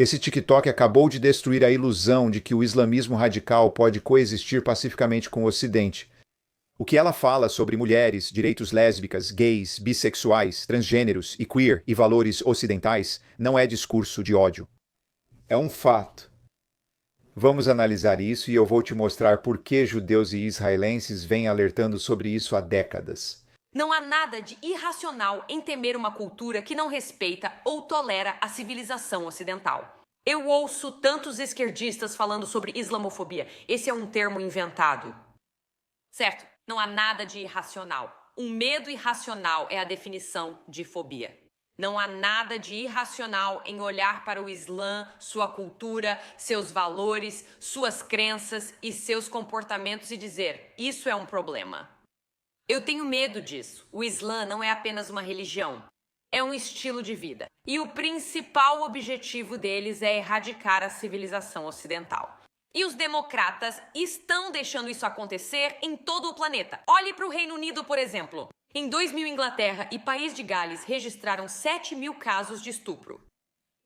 Esse TikTok acabou de destruir a ilusão de que o islamismo radical pode coexistir pacificamente com o Ocidente. O que ela fala sobre mulheres, direitos lésbicas, gays, bissexuais, transgêneros e queer e valores ocidentais não é discurso de ódio. É um fato. Vamos analisar isso e eu vou te mostrar por que judeus e israelenses vêm alertando sobre isso há décadas. Não há nada de irracional em temer uma cultura que não respeita ou tolera a civilização ocidental. Eu ouço tantos esquerdistas falando sobre islamofobia. Esse é um termo inventado. Certo, não há nada de irracional. Um medo irracional é a definição de fobia. Não há nada de irracional em olhar para o Islã, sua cultura, seus valores, suas crenças e seus comportamentos e dizer: isso é um problema. Eu tenho medo disso. O Islã não é apenas uma religião, é um estilo de vida. E o principal objetivo deles é erradicar a civilização ocidental. E os democratas estão deixando isso acontecer em todo o planeta. Olhe para o Reino Unido, por exemplo. Em 2000, Inglaterra e País de Gales registraram 7.000 casos de estupro.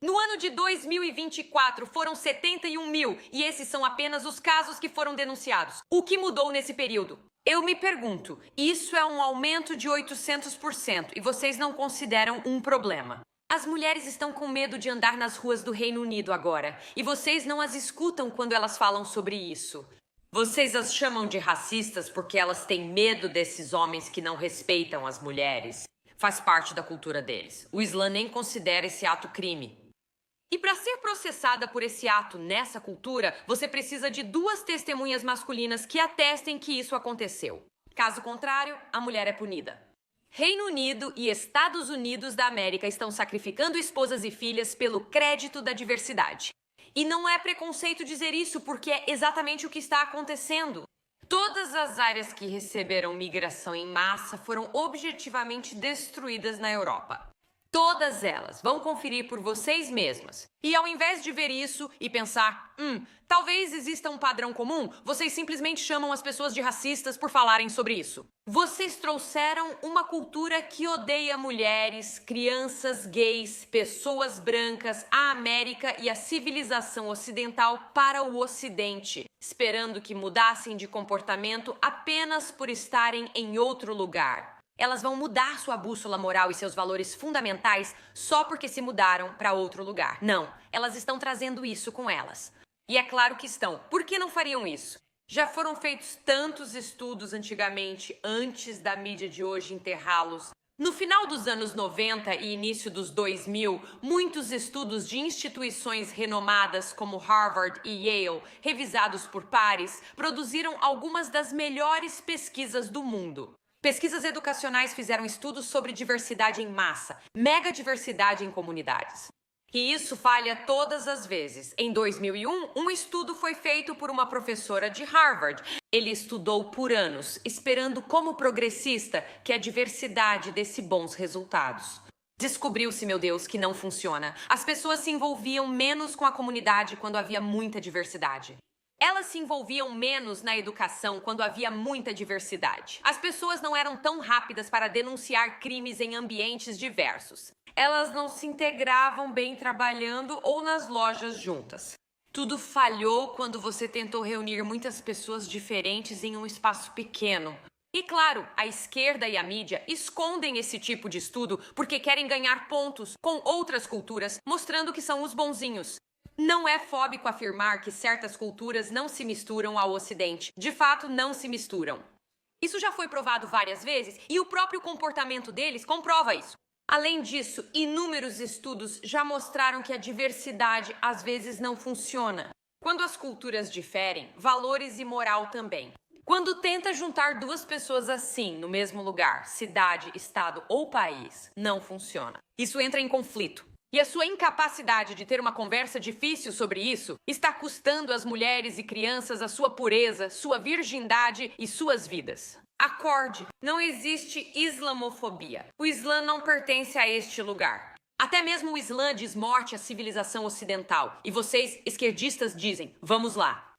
No ano de 2024, foram 71.000, e esses são apenas os casos que foram denunciados. O que mudou nesse período? Eu me pergunto, isso é um aumento de 800% e vocês não consideram um problema. As mulheres estão com medo de andar nas ruas do Reino Unido agora, e vocês não as escutam quando elas falam sobre isso. Vocês as chamam de racistas porque elas têm medo desses homens que não respeitam as mulheres. Faz parte da cultura deles. O Islã nem considera esse ato crime. E para ser processada por esse ato nessa cultura, você precisa de 2 testemunhas masculinas que atestem que isso aconteceu. Caso contrário, a mulher é punida. Reino Unido e Estados Unidos da América estão sacrificando esposas e filhas pelo crédito da diversidade. E não é preconceito dizer isso, porque é exatamente o que está acontecendo. Todas as áreas que receberam migração em massa foram objetivamente destruídas na Europa. Todas elas. Vão conferir por vocês mesmas. E ao invés de ver isso e pensar, talvez exista um padrão comum, vocês simplesmente chamam as pessoas de racistas por falarem sobre isso. Vocês trouxeram uma cultura que odeia mulheres, crianças, gays, pessoas brancas, a América e a civilização ocidental para o Ocidente, esperando que mudassem de comportamento apenas por estarem em outro lugar. Elas vão mudar sua bússola moral e seus valores fundamentais só porque se mudaram para outro lugar. Não, elas estão trazendo isso com elas. E é claro que estão. Por que não fariam isso? Já foram feitos tantos estudos antigamente, antes da mídia de hoje enterrá-los. No final dos anos 90 e início dos 2000, muitos estudos de instituições renomadas como Harvard e Yale, revisados por pares, produziram algumas das melhores pesquisas do mundo. Pesquisas educacionais fizeram estudos sobre diversidade em massa, megadiversidade em comunidades. E isso falha todas as vezes. Em 2001, um estudo foi feito por uma professora de Harvard. Ele estudou por anos, esperando como progressista que a diversidade desse bons resultados. Descobriu-se, meu Deus, que não funciona. As pessoas se envolviam menos com a comunidade quando havia muita diversidade. Elas se envolviam menos na educação quando havia muita diversidade. As pessoas não eram tão rápidas para denunciar crimes em ambientes diversos. Elas não se integravam bem trabalhando ou nas lojas juntas. Tudo falhou quando você tentou reunir muitas pessoas diferentes em um espaço pequeno. E claro, a esquerda e a mídia escondem esse tipo de estudo porque querem ganhar pontos com outras culturas, mostrando que são os bonzinhos. Não é fóbico afirmar que certas culturas não se misturam ao Ocidente. De fato, não se misturam. Isso já foi provado várias vezes e o próprio comportamento deles comprova isso. Além disso, inúmeros estudos já mostraram que a diversidade às vezes não funciona. Quando as culturas diferem, valores e moral também. Quando tenta juntar 2 pessoas assim no mesmo lugar, cidade, estado ou país, não funciona. Isso entra em conflito. E a sua incapacidade de ter uma conversa difícil sobre isso está custando às mulheres e crianças a sua pureza, sua virgindade e suas vidas. Acorde, não existe islamofobia. O Islã não pertence a este lugar. Até mesmo o Islã diz morte à civilização ocidental. E vocês, esquerdistas, dizem, vamos lá.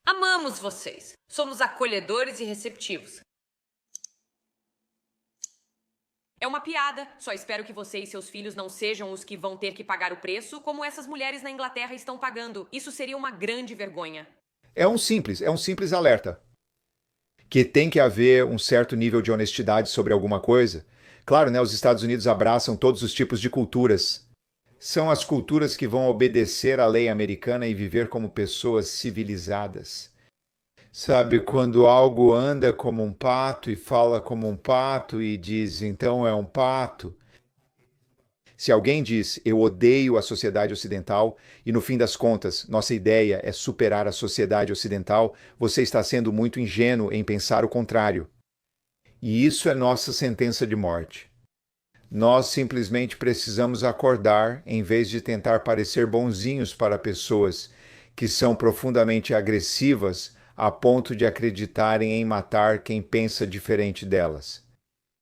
Amamos vocês. Somos acolhedores e receptivos. É uma piada. Só espero que você e seus filhos não sejam os que vão ter que pagar o preço como essas mulheres na Inglaterra estão pagando. Isso seria uma grande vergonha. É um simples alerta. Que tem que haver um certo nível de honestidade sobre alguma coisa. Claro, né, os Estados Unidos abraçam todos os tipos de culturas. São as culturas que vão obedecer à lei americana e viver como pessoas civilizadas. Sabe, quando algo anda como um pato e fala como um pato e diz, então é um pato. Se alguém diz, eu odeio a sociedade ocidental, e no fim das contas, nossa ideia é superar a sociedade ocidental, você está sendo muito ingênuo em pensar o contrário. E isso é nossa sentença de morte. Nós simplesmente precisamos acordar em vez de tentar parecer bonzinhos para pessoas que são profundamente agressivas a ponto de acreditarem em matar quem pensa diferente delas.